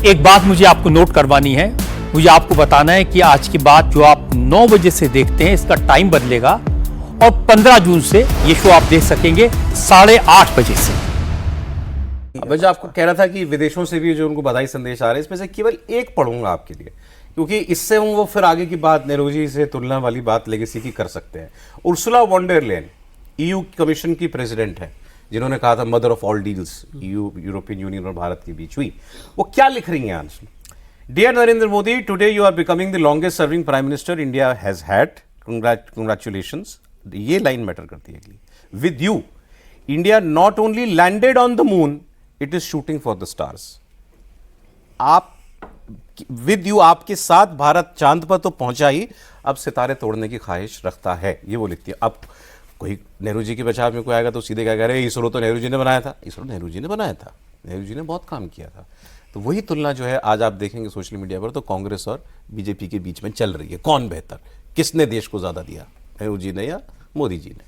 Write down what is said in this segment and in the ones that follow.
एक बात मुझे आपको नोट करवानी है, मुझे आपको बताना है कि आज की बात जो आप 9 बजे से देखते हैं इसका टाइम बदलेगा और 15 जून से ये शो आप देख सकेंगे 8:30 बजे से। मैं जो आपको कह रहा था कि विदेशों से भी जो उनको बधाई संदेश आ रहे हैं, इसमें से केवल एक पढ़ूंगा आपके लिए, क्योंकि इससे हम वो फिर आगे की बात नेहरू से तुलना वाली बात लेगेसी की कर सकते हैं। Ursula von der Leyen EU commission की प्रेसिडेंट है, जिन्होंने कहा था mother of all deals European Union और भारत के बीच हुई, वो क्या लिख रही हैं आज? Dear Narendra Modi, today you are becoming the longest serving prime minister India has had, congratulations. ये लाइन मैटर करती है। With you India not only landed on the moon, it is shooting for the stars. आप with you, आपके साथ भारत चांद पर तो पहुंचा ही, अब सितारे तोड़ने की ख्वाहिश रखता है, ये वो लिखती है। अब कोई नेहरू जी के बचाव में कोई आएगा तो सीधे क्या कह रहे हैं, इसरो तो नेहरू जी ने बनाया था। इसरो नेहरू जी ने बनाया था, नेहरू जी ने बहुत काम किया था। तो वही तुलना जो है आज आप देखेंगे सोशल मीडिया पर, तो कांग्रेस और बीजेपी के बीच में चल रही है। कौन बेहतर, किसने देश को ज्यादा दिया, नेहरू जी ने या मोदी जी ने?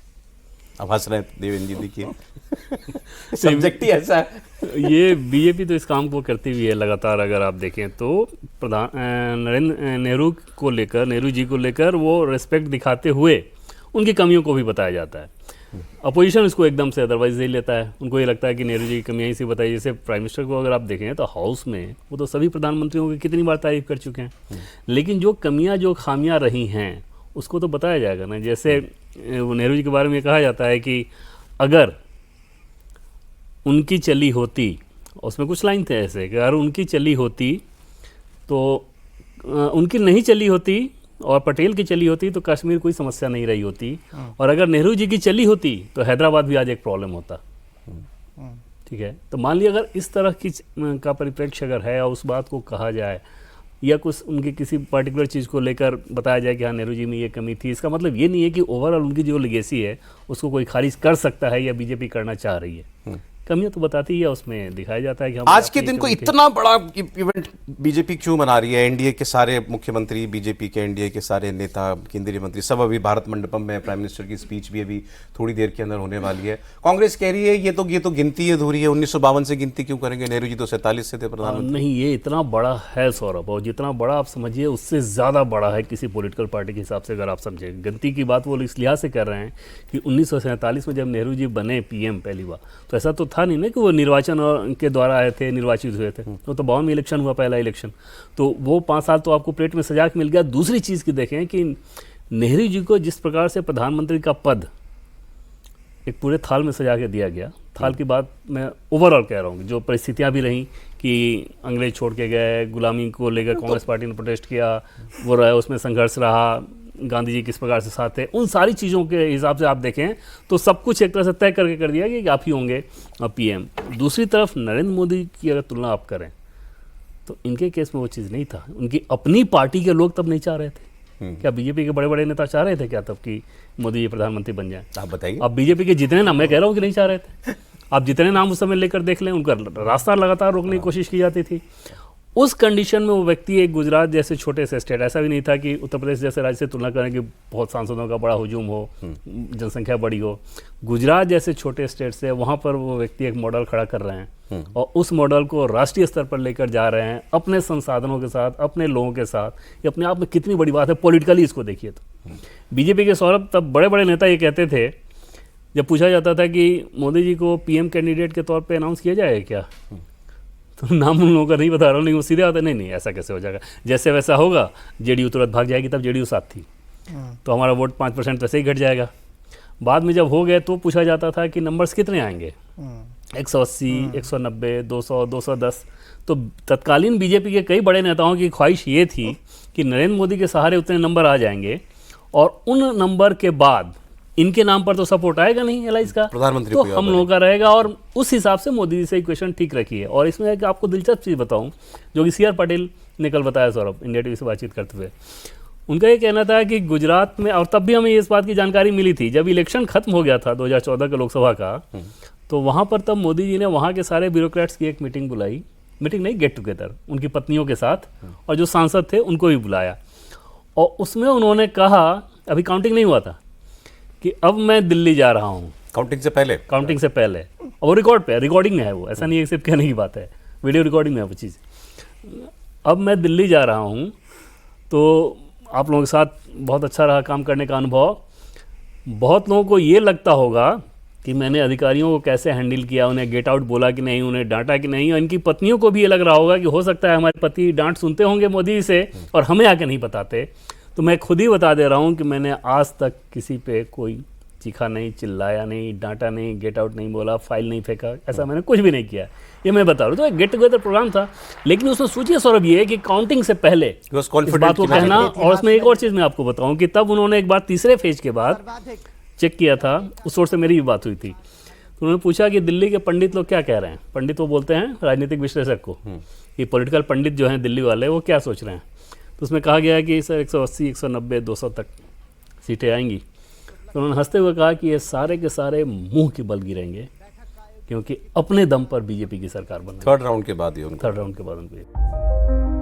अब हंस रहे हैं देवेंद्र जी, देखिए सब्जेक्ट ही ऐसा है। ये बीजेपी तो इस काम को करती हुई है लगातार। अगर आप देखें तो नेहरू को लेकर, नेहरू जी को लेकर वो रिस्पेक्ट दिखाते हुए उनकी कमियों को भी बताया जाता है। अपोजिशन इसको एकदम से अदरवाइज नहीं लेता है। उनको ये लगता है कि नेहरू जी की कमियाँ इसी बताई। जैसे प्राइम मिनिस्टर को अगर आप देखें तो हाउस में वो तो सभी प्रधानमंत्रियों की कितनी बार तारीफ कर चुके हैं, लेकिन जो कमियाँ जो खामियाँ रही हैं उसको तो बताया जाएगा ना। जैसे नेहरू जी के बारे में कहा जाता है कि अगर उनकी चली होती, उसमें कुछ लाइन थे ऐसे कि अगर उनकी चली होती तो उनकी नहीं चली होती और पटेल की चली होती तो कश्मीर कोई समस्या नहीं रही होती, और अगर नेहरू जी की चली होती तो हैदराबाद भी आज एक प्रॉब्लम होता। ठीक है, तो मान लिया अगर इस तरह की का परिप्रेक्ष्य अगर है और उस बात को कहा जाए या कुछ उनकी किसी पर्टिकुलर चीज़ को लेकर बताया जाए कि हाँ नेहरू जी में ये कमी थी, इसका मतलब ये नहीं है कि ओवरऑल उनकी जो लेगेसी है उसको कोई खारिज कर सकता है या बीजेपी करना चाह रही है। कमियां तो बताती है, उसमें दिखाया जाता है कि हम आज के दिन को इतना बड़ा इवेंट बीजेपी क्यों मना रही है? एनडीए के सारे मुख्यमंत्री, बीजेपी के एनडीए के सारे नेता, केंद्रीय मंत्री सब अभी भारत मंडपम में। प्राइम मिनिस्टर की स्पीच भी अभी थोड़ी देर के अंदर होने वाली है। कांग्रेस कह रही है ये तो गिनती अधूरी है, 1952 से गिनती क्यों करेंगे, नेहरू जी तो 47 से थे प्रधानमंत्री। नहीं, ये इतना बड़ा है सौरभ, और जितना बड़ा आप समझिए उससे ज़्यादा बड़ा है किसी पॉलिटिकल पार्टी के हिसाब से। अगर आप समझें गिनती की बात वो इस लिहाज से कर रहे हैं कि 1947 में जब नेहरू जी बने पीएम पहली बार, तो ऐसा तो था नहीं ना कि वो निर्वाचन के द्वारा आए थे, निर्वाचित हुए थे। वो तो 52 में इलेक्शन हुआ, पहला इलेक्शन, तो वो 5 साल तो आपको प्लेट में सजा के मिल गया। दूसरी चीज़ की देखें कि नेहरू जी को जिस प्रकार से प्रधानमंत्री का पद एक पूरे थाल में सजा के दिया गया, थाल की बात मैं ओवरऑल कह रहा हूँ, जो परिस्थितियाँ भी रहीं कि अंग्रेज छोड़ के गए, गुलामी को लेकर कांग्रेस पार्टी ने प्रोटेस्ट किया, वो रहा, उसमें संघर्ष रहा, गांधी जी किस प्रकार से साथ थे, उन सारी चीज़ों के हिसाब से आप देखें तो सब कुछ एक तरह से तय करके कर दिया कि आप ही होंगे पीएम। दूसरी तरफ नरेंद्र मोदी की अगर तुलना आप करें तो इनके केस में वो चीज़ नहीं था। उनकी अपनी पार्टी के लोग तब नहीं चाह रहे थे। क्या बीजेपी के बड़े बड़े नेता चाह रहे थे क्या तब कि मोदी जी प्रधानमंत्री बन जाए? आप बताइए। अब बीजेपी के जितने नाम, मैं कह रहा हूँ कि नहीं चाह रहे थे, आप जितने नाम उस समय लेकर देख लें, उनका रास्ता लगातार रोकने की कोशिश की जाती थी। उस कंडीशन में वो व्यक्ति एक गुजरात जैसे छोटे से स्टेट, ऐसा भी नहीं था कि उत्तर प्रदेश जैसे राज्य से तुलना करें कि बहुत सांसदों का बड़ा हुजूम हो, जनसंख्या बड़ी हो, गुजरात जैसे छोटे स्टेट से वहाँ पर वो व्यक्ति एक मॉडल खड़ा कर रहे हैं और उस मॉडल को राष्ट्रीय स्तर पर लेकर जा रहे हैं अपने संसाधनों के साथ, अपने लोगों के साथ। ये अपने आप में कितनी बड़ी बात है पॉलिटिकली इसको देखिए तो। बीजेपी के सौरभ तब बड़े बड़े नेता ये कहते थे, जब पूछा जाता था कि मोदी जी को पीएम कैंडिडेट के तौर पर अनाउंस किया जाए क्या, तो नाम उन लोगों का नहीं बता रहा हूँ, लेकिन वो सीधे आते नहीं ऐसा कैसे हो जाएगा, जैसे वैसा होगा जेडीयू तुरंत भाग जाएगी, तब जेडीयू साथ थी तो हमारा वोट 5% वैसे ही घट जाएगा। बाद में जब हो गए तो पूछा जाता था कि नंबर्स कितने आएंगे, 180, 190, 200, 210। तो तत्कालीन बीजेपी के कई बड़े नेताओं की ख्वाहिश ये थी कि नरेंद्र मोदी के सहारे उतने नंबर आ जाएंगे और उन नंबर के बाद इनके नाम पर तो सपोर्ट आएगा नहीं एलाइज का, प्रधानमंत्री तो हम लोगों का रहेगा। और उस हिसाब से मोदी जी से इक्वेशन ठीक रखी है। और इसमें एक आपको दिलचस्प चीज़ बताऊं जो कि CR पाटिल ने कल बताया सौरभ, इंडिया टीवी से बातचीत करते हुए, उनका ये कहना था कि गुजरात में, और तब भी हमें इस बात की जानकारी मिली थी जब इलेक्शन खत्म हो गया था 2014 का लोकसभा का, तो वहाँ पर तब मोदी जी ने वहाँ के सारे ब्यूरोक्रेट्स की एक मीटिंग बुलाई, मीटिंग नहीं गेट टुगेदर, उनकी पत्नियों के साथ और जो सांसद थे उनको भी बुलाया, और उसमें उन्होंने कहा, अभी काउंटिंग नहीं हुआ था, कि अब मैं दिल्ली जा रहा हूँ। काउंटिंग से पहले और वो रिकॉर्डिंग में है, वो ऐसा नहीं है सिर्फ कहने की बात है, वीडियो रिकॉर्डिंग में है वो चीज़। अब मैं दिल्ली जा रहा हूँ, तो आप लोगों के साथ बहुत अच्छा रहा काम करने का अनुभव। बहुत लोगों को ये लगता होगा कि मैंने अधिकारियों को कैसे हैंडल किया, उन्हें गेट आउट बोला कि नहीं, उन्हें डांटा कि नहीं, और इनकी पत्नियों को भी ये लग रहा होगा कि हो सकता है हमारे पति डांट सुनते होंगे मोदी से और हमें आके नहीं बताते। तो मैं खुद ही बता दे रहा हूँ कि मैंने आज तक किसी पे कोई चीखा नहीं, चिल्लाया नहीं, डांटा नहीं, गेट आउट नहीं बोला, फाइल नहीं फेंका, ऐसा मैंने कुछ भी नहीं किया। ये मैं बता रहा हूँ। तो एक गेट टुगेदर प्रोग्राम था, लेकिन उसमें सोचिए सौरभ ये कि काउंटिंग से पहले इस बात को कहना, और उसमें एक और चीज़ मैं आपको बताऊँ कि तब उन्होंने एक बार तीसरे फेज के बाद चेक किया था, उस सोर्स से मेरी भी बात हुई थी। तो उन्होंने पूछा कि दिल्ली के पंडित लोग क्या कह रहे हैं। पंडित वो बोलते हैं राजनीतिक विश्लेषक को, कि पॉलिटिकल पंडित जो हैं दिल्ली वाले वो क्या सोच रहे हैं। तो उसमें कहा गया है कि सर 180, 190, 200 तक सीटें आएंगी। तो उन्होंने हंसते हुए कहा कि ये सारे के सारे मुंह के बल गिरेंगे, क्योंकि अपने दम पर बीजेपी की सरकार बन रही है। थर्ड राउंड के बाद ही थर्ड राउंड के बाद उनको